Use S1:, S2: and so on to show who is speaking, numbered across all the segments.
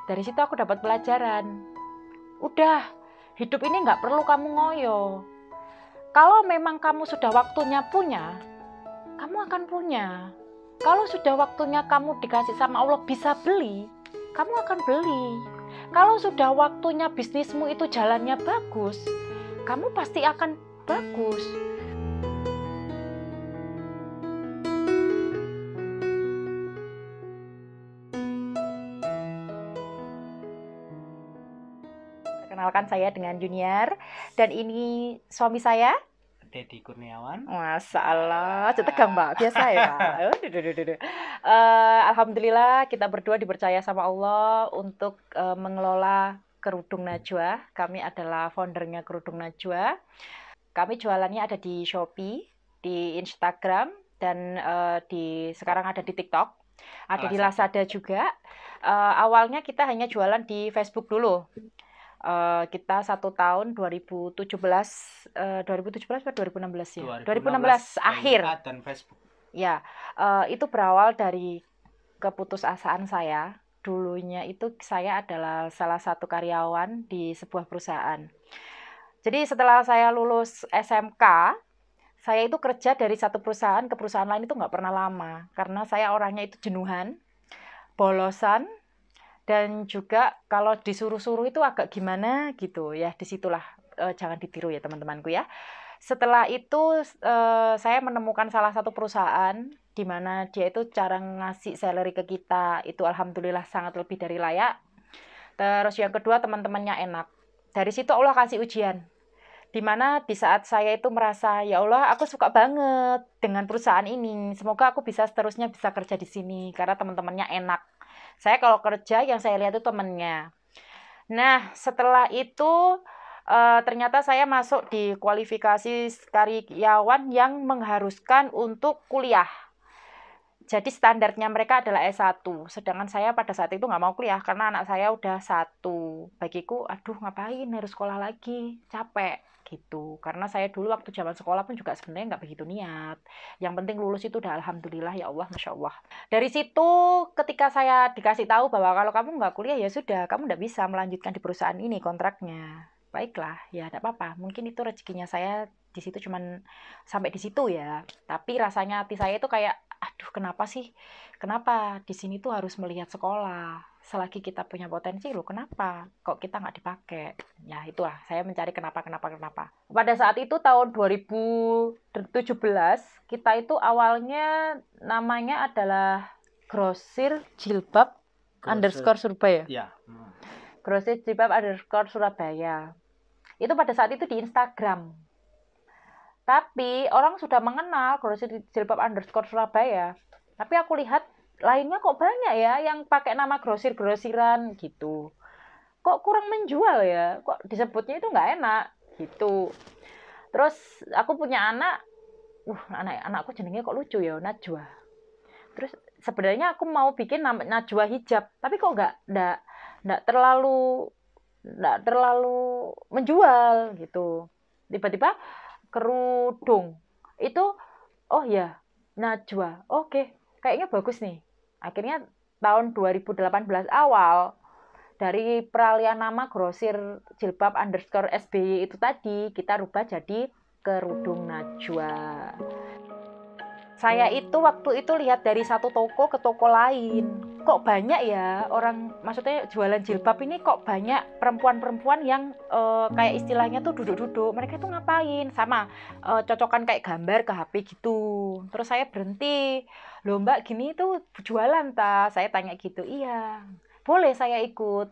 S1: Dari situ aku dapat pelajaran. Udah, hidup ini nggak perlu kamu ngoyo. Kalau memang kamu sudah waktunya punya, kamu akan punya. Kalau sudah waktunya kamu dikasih sama Allah bisa beli, kamu akan beli. Kalau sudah waktunya bisnismu itu jalannya bagus, kamu pasti akan bagus. Perkenalkan, saya dengan Junior, dan ini suami saya,
S2: Dedi Kurniawan.
S1: Masya Allah, tegang Mbak, biasa ya. Alhamdulillah kita berdua dipercaya sama Allah untuk mengelola Kerudung Najwa. Kami adalah foundernya Kerudung Najwa. Kami jualannya ada di Shopee, di Instagram, dan sekarang ada di TikTok. Ada di Lazada juga. Awalnya kita hanya jualan di Facebook dulu. Kita 1 tahun 2017 atau 2016 ya? 2016 akhir.
S2: Dan Facebook.
S1: Ya, itu berawal dari keputusasaan saya. Dulunya itu saya adalah salah satu karyawan di sebuah perusahaan. Jadi setelah saya lulus SMK, saya itu kerja dari satu perusahaan ke perusahaan lain itu nggak pernah lama. Karena saya orangnya itu jenuhan, bolosan, dan juga kalau disuruh-suruh itu agak gimana gitu ya. Disitulah jangan ditiru ya teman-temanku ya. Setelah itu saya menemukan salah satu perusahaan di mana dia itu cara ngasih salary ke kita itu alhamdulillah sangat lebih dari layak. Terus yang kedua, teman-temannya enak. Dari situ Allah kasih ujian. Dimana di saat saya itu merasa, ya Allah, aku suka banget dengan perusahaan ini. Semoga aku bisa seterusnya bisa kerja di sini karena teman-temannya enak. Saya kalau kerja yang saya lihat itu temennya. Nah, setelah itu ternyata saya masuk di kualifikasi karyawan yang mengharuskan untuk kuliah. Jadi standarnya mereka adalah S1. Sedangkan saya pada saat itu nggak mau kuliah karena anak saya udah 1. Bagiku, aduh ngapain harus sekolah lagi, capek gitu. Karena saya dulu waktu zaman sekolah pun juga sebenarnya nggak begitu niat. Yang penting lulus itu udah alhamdulillah, ya Allah, Masya Allah. Dari situ ketika saya dikasih tahu bahwa kalau kamu nggak kuliah ya sudah, kamu nggak bisa melanjutkan di perusahaan ini kontraknya. Baiklah, ya tidak apa-apa. Mungkin itu rezekinya saya di situ cuman sampai di situ ya. Tapi rasanya hati saya itu kayak, aduh kenapa sih? Kenapa di sini tuh harus melihat sekolah? Selagi kita punya potensi loh, kenapa kok kita nggak dipakai? Ya itulah, saya mencari kenapa. Pada saat itu tahun 2017, kita itu awalnya namanya adalah Grosir Jilbab underscore Surabaya.
S2: Ya.
S1: Grosir Jilbab underscore Surabaya. Itu pada saat itu di Instagram. Tapi orang sudah mengenal Grosir Jilbab underscore Surabaya. Tapi aku lihat lainnya kok banyak ya yang pakai nama grosir-grosiran gitu. Kok kurang menjual ya? Kok disebutnya itu nggak enak gitu. Terus aku punya anak, anakku jenengnya kok lucu ya, Najwa. Terus sebenarnya aku mau bikin nama Najwa hijab, tapi kok nggak terlalu menjual gitu. Tiba-tiba kerudung itu, oh ya Najwa, oke, kayaknya bagus nih. Akhirnya tahun 2018 awal dari peralihan nama Grosir Jilbab underscore SBY itu tadi kita rubah jadi Kerudung Najwa. Saya itu waktu itu lihat dari satu toko ke toko lain, kok banyak ya orang, maksudnya jualan jilbab ini kok banyak perempuan-perempuan yang kayak istilahnya tuh duduk-duduk. Mereka tuh ngapain? Sama cocokan kayak gambar ke HP gitu. Terus saya berhenti, loh mbak gini tuh jualan ta? Saya tanya gitu. Iya, boleh saya ikut.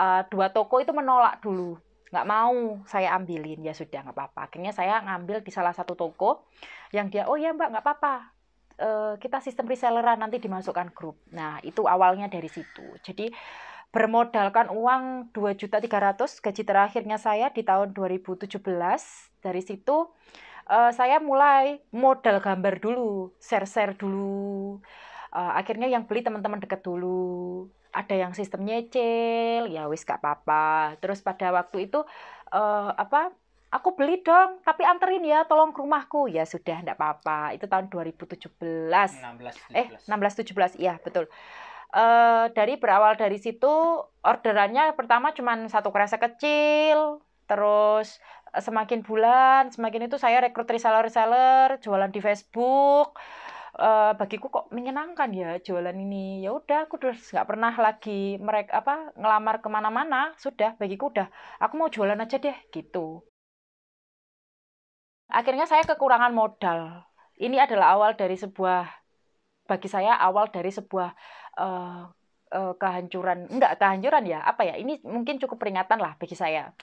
S1: 2 toko itu menolak dulu, nggak mau saya ambilin. Ya sudah nggak apa-apa, akhirnya saya ngambil di salah satu toko yang dia, oh ya mbak nggak apa-apa, kita sistem reselleran nanti dimasukkan grup. Nah itu awalnya dari situ. Jadi bermodalkan uang 2.300.000 gaji terakhirnya saya di tahun 2017. Dari situ saya mulai modal gambar dulu, share dulu. Akhirnya yang beli teman-teman dekat dulu. Ada yang sistem nyicil, ya wis gak apa-apa. Terus pada waktu itu aku beli dong, tapi anterin ya, tolong ke rumahku. Ya sudah, enggak apa-apa. Itu tahun 2017. 16-17, iya betul. Dari berawal dari situ, orderannya pertama cuma satu kresek kecil, terus semakin bulan, semakin itu saya rekrut reseller-reseller, jualan di Facebook. Bagiku kok menyenangkan ya jualan ini. Ya udah, aku terus nggak pernah lagi ngelamar kemana-mana. Sudah, bagiku udah, aku mau jualan aja deh gitu. Akhirnya saya kekurangan modal. Ini adalah bagi saya awal dari sebuah uh, kehancuran. Enggak kehancuran ya, apa ya? Ini mungkin cukup peringatan lah bagi saya.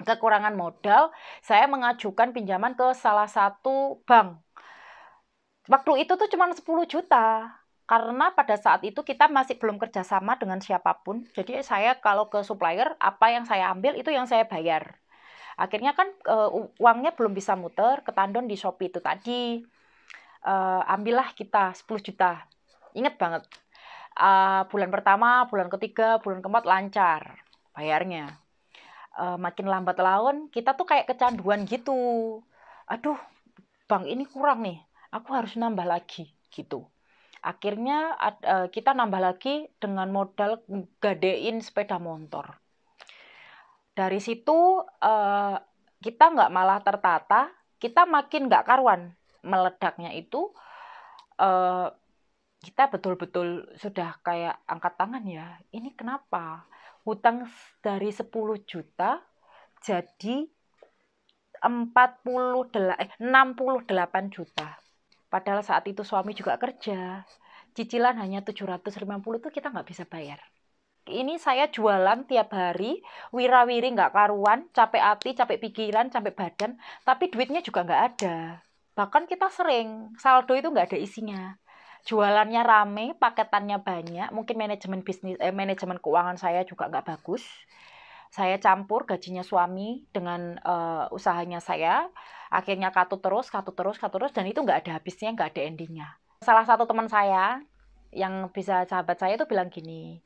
S1: Kekurangan modal, saya mengajukan pinjaman ke salah satu bank. Waktu itu tuh cuma 10 juta. Karena pada saat itu kita masih belum kerjasama dengan siapapun. Jadi saya kalau ke supplier, apa yang saya ambil itu yang saya bayar. Akhirnya kan uangnya belum bisa muter, ketandon di Shopee itu tadi. Ambillah kita 10 juta. Ingat banget. Bulan pertama, bulan ketiga, bulan keempat lancar bayarnya. Makin lambat laun, kita tuh kayak kecanduan gitu. Aduh, bank ini kurang nih. Aku harus nambah lagi gitu. Akhirnya kita nambah lagi dengan modal gadein sepeda motor. Dari situ kita nggak malah tertata, kita makin nggak karuan meledaknya itu. Kita betul-betul sudah kayak angkat tangan ya. Ini kenapa? Hutang dari 10 juta jadi 68 juta. Padahal saat itu suami juga kerja. Cicilan hanya 750 tuh kita nggak bisa bayar. Ini saya jualan tiap hari, wira-wiri nggak karuan, capek hati, capek pikiran, capek badan, tapi duitnya juga nggak ada. Bahkan kita sering, saldo itu nggak ada isinya. Jualannya rame, paketannya banyak, mungkin manajemen keuangan saya juga nggak bagus. Saya campur gajinya suami dengan usahanya saya, akhirnya katut terus, dan itu nggak ada habisnya, nggak ada endingnya. Salah satu teman saya, yang bisa sahabat saya itu bilang gini,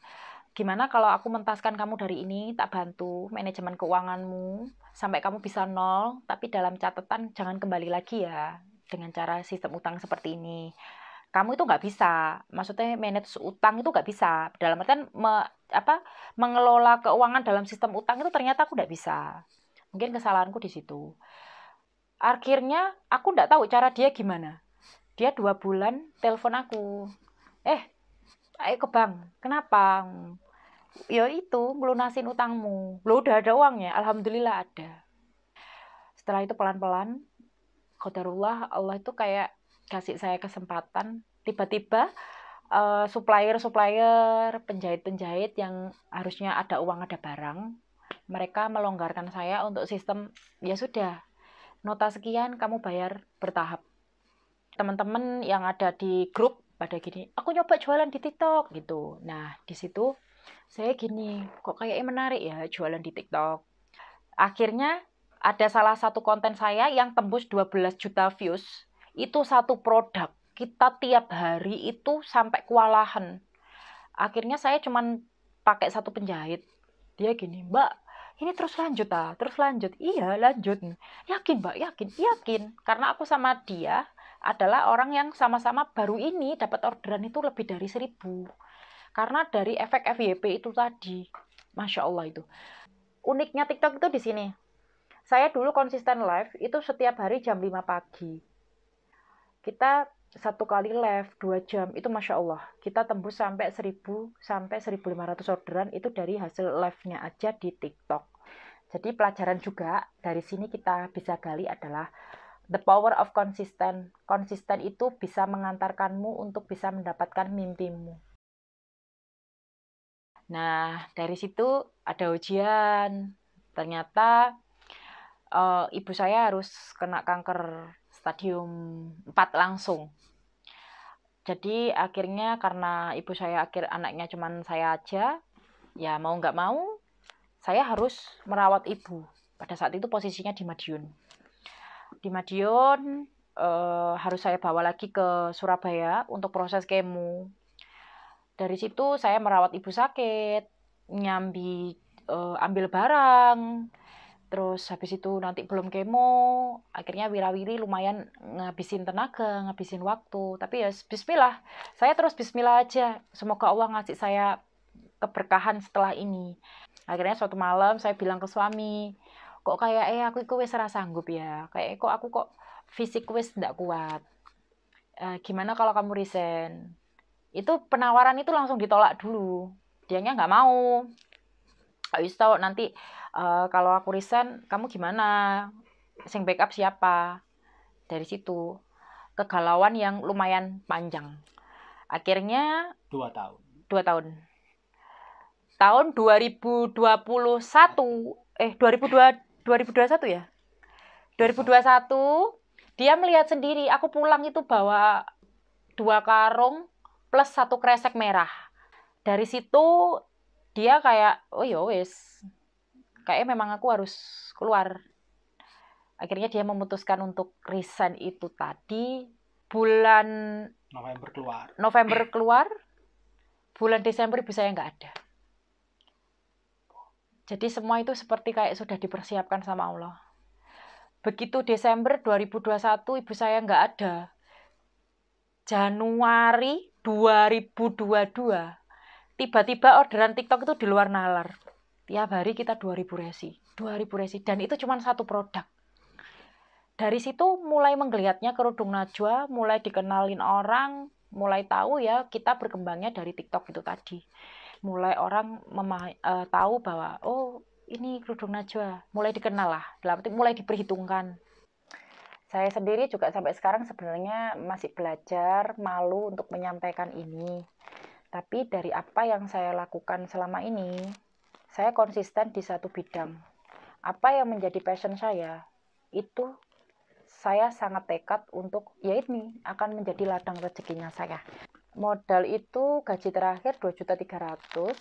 S1: gimana kalau aku mentaskan kamu dari ini, tak bantu manajemen keuanganmu sampai kamu bisa nol, tapi dalam catatan jangan kembali lagi ya dengan cara sistem utang seperti ini. Kamu itu nggak bisa, maksudnya manage utang itu nggak bisa. Dalam artian mengelola keuangan dalam sistem utang itu ternyata aku nggak bisa. Mungkin kesalahanku di situ. Akhirnya aku nggak tahu cara dia gimana. Dia 2 bulan telepon aku. Ayo ke bank. Kenapa? Ya itu, melunasin utangmu. Lo udah ada uangnya? Alhamdulillah ada. Setelah itu pelan-pelan, qadarullah, Allah itu kayak kasih saya kesempatan. Tiba-tiba supplier, penjahit-penjahit yang harusnya ada uang, ada barang, mereka melonggarkan saya untuk sistem, ya sudah, nota sekian kamu bayar bertahap. Teman-teman yang ada di grup pada gini, aku nyoba jualan di TikTok gitu. Nah, di situ saya gini, kok kayaknya menarik ya jualan di TikTok. Akhirnya ada salah satu konten saya yang tembus 12 juta views. Itu satu produk. Kita tiap hari itu sampai kewalahan. Akhirnya saya cuman pakai satu penjahit. Dia gini, Mbak, ini terus lanjut ah, terus lanjut. Iya, lanjut. Yakin, Mbak, yakin, yakin. Karena aku sama dia adalah orang yang sama-sama baru ini dapat orderan itu lebih dari 1000. Karena dari efek FYP itu tadi. Masya Allah itu. Uniknya TikTok itu di sini. Saya dulu konsisten live itu setiap hari jam 5 pagi. Kita satu kali live 2 jam itu Masya Allah. Kita tembus sampai 1000 sampai 1500 orderan itu dari hasil live-nya aja di TikTok. Jadi pelajaran juga dari sini kita bisa gali adalah the power of consistent. Konsisten itu bisa mengantarkanmu untuk bisa mendapatkan mimpimu. Nah, dari situ ada ujian. Ternyata ibu saya harus kena kanker stadium 4 langsung. Jadi akhirnya karena ibu saya anaknya cuma saya aja, ya mau nggak mau, saya harus merawat ibu. Pada saat itu posisinya di Madiun. Di Madiun harus saya bawa lagi ke Surabaya untuk proses kemo. Dari situ saya merawat ibu sakit, nyambi ambil barang, Terus habis itu nanti belum kemo, akhirnya wirawiri lumayan ngabisin tenaga, ngabisin waktu. Tapi ya bismillah, saya terus bismillah aja. Semoga Allah ngasih saya keberkahan setelah ini. Akhirnya suatu malam saya bilang ke suami, kok kayak aku wis ora sanggup ya. Kayak aku kok fisik wis ndak kuat. Gimana kalau kamu resign? Itu penawaran itu langsung ditolak dulu. Dianya nggak mau. Habis itu nanti kalau aku resign, kamu gimana? Sing backup siapa? Dari situ kegalauan yang lumayan panjang. Akhirnya
S2: 2 tahun.
S1: 2 tahun. Tahun 2021, 2021 ya? 2021 dia melihat sendiri, aku pulang itu bawa 2 karung plus 1 kresek merah. Dari situ dia kayak, oh ya wis, kayak memang aku harus keluar. Akhirnya dia memutuskan untuk resign itu tadi bulan November keluar, bulan Desember ibu saya nggak ada. Jadi semua itu seperti kayak sudah dipersiapkan sama Allah. Begitu Desember 2021 ibu saya nggak ada. Januari 2022 tiba-tiba orderan TikTok itu di luar nalar. Tiap hari kita 2000 resi. Dan itu cuma 1 produk. Dari situ mulai menggeliatnya kerudung Najwa, mulai dikenalin orang, mulai tahu ya kita berkembangnya dari TikTok itu tadi. Mulai orang tahu bahwa oh ini kerudung Najwa, mulai dikenal lah, mulai diperhitungkan. Saya sendiri juga sampai sekarang sebenarnya masih belajar, malu untuk menyampaikan ini. Tapi dari apa yang saya lakukan selama ini, saya konsisten di satu bidang. Apa yang menjadi passion saya, itu saya sangat tekad untuk, ya ini akan menjadi ladang rezekinya saya. Modal itu gaji terakhir 2.300.000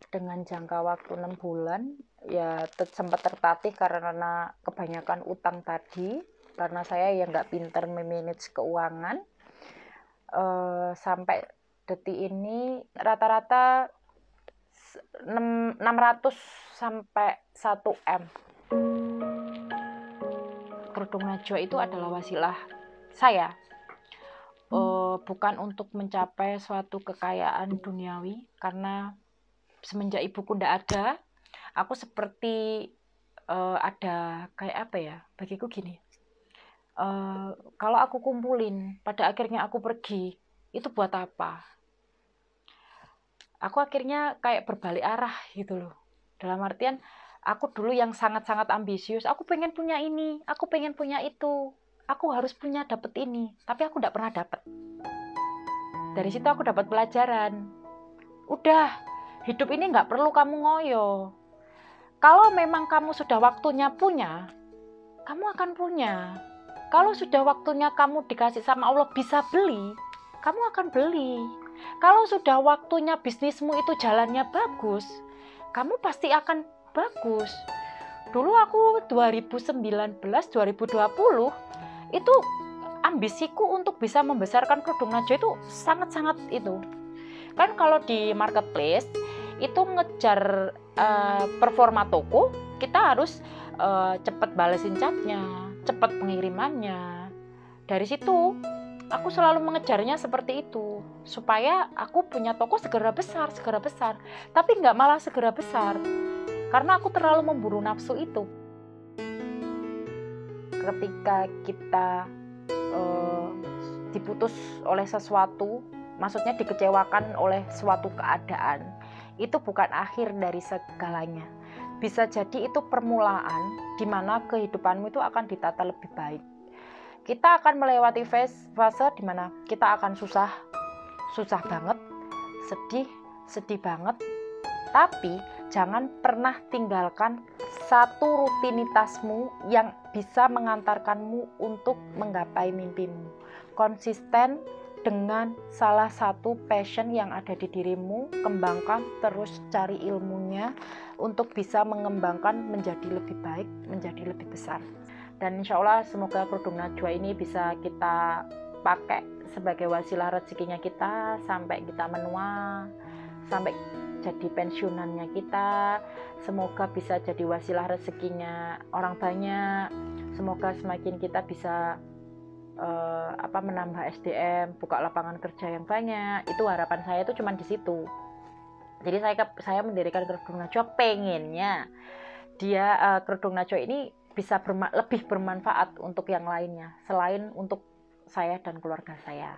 S1: dengan jangka waktu 6 bulan. Ya sempat tertatih karena kebanyakan utang tadi, karena saya yang nggak pinter memanage keuangan. Sampai detik ini rata-rata 600 sampai 1 M. Kerudung Najwa itu adalah wasilah saya, bukan untuk mencapai suatu kekayaan duniawi, karena semenjak ibuku ndak ada, aku seperti ada kayak apa ya, bagiku gini, kalau aku kumpulin pada akhirnya aku pergi, itu buat apa? Aku akhirnya kayak berbalik arah gitu loh. Dalam artian, aku dulu yang sangat-sangat ambisius, aku pengen punya ini, aku pengen punya itu, aku harus punya, dapet ini, tapi aku nggak pernah dapet. Dari situ aku dapat pelajaran. Udah, hidup ini nggak perlu kamu ngoyo. Kalau memang kamu sudah waktunya punya, kamu akan punya. Kalau sudah waktunya kamu dikasih sama Allah bisa beli, kamu akan beli. Kalau sudah waktunya bisnismu itu jalannya bagus, kamu pasti akan bagus. Dulu aku 2019-2020 itu ambisiku untuk bisa membesarkan kerudung Najwa itu sangat-sangat itu. Kan kalau di marketplace itu ngejar performa toko, kita harus cepat balesin catnya, cepat pengirimannya. Dari situ aku selalu mengejarnya seperti itu, supaya aku punya toko segera besar, tapi nggak malah segera besar, karena aku terlalu memburu nafsu itu. Ketika kita diputus oleh sesuatu, maksudnya dikecewakan oleh suatu keadaan, itu bukan akhir dari segalanya. Bisa jadi itu permulaan di mana kehidupanmu itu akan ditata lebih baik. Kita akan melewati fase di mana kita akan susah banget, sedih banget. Tapi jangan pernah tinggalkan satu rutinitasmu yang bisa mengantarkanmu untuk menggapai mimpimu. Konsisten dengan salah satu passion yang ada di dirimu, kembangkan, terus cari ilmunya untuk bisa mengembangkan menjadi lebih baik, menjadi lebih besar. Dan insya Allah semoga kerudung Najwa ini bisa kita pakai sebagai wasilah rezekinya kita sampai kita menua, sampai jadi pensiunannya kita, semoga bisa jadi wasilah rezekinya orang banyak, semoga semakin kita bisa menambah SDM, buka lapangan kerja yang banyak. Itu harapan saya itu cuma di situ. Jadi saya mendirikan Kerudung Najwa pengennya dia Kerudung Najwa ini bisa lebih bermanfaat untuk yang lainnya selain untuk saya dan keluarga saya.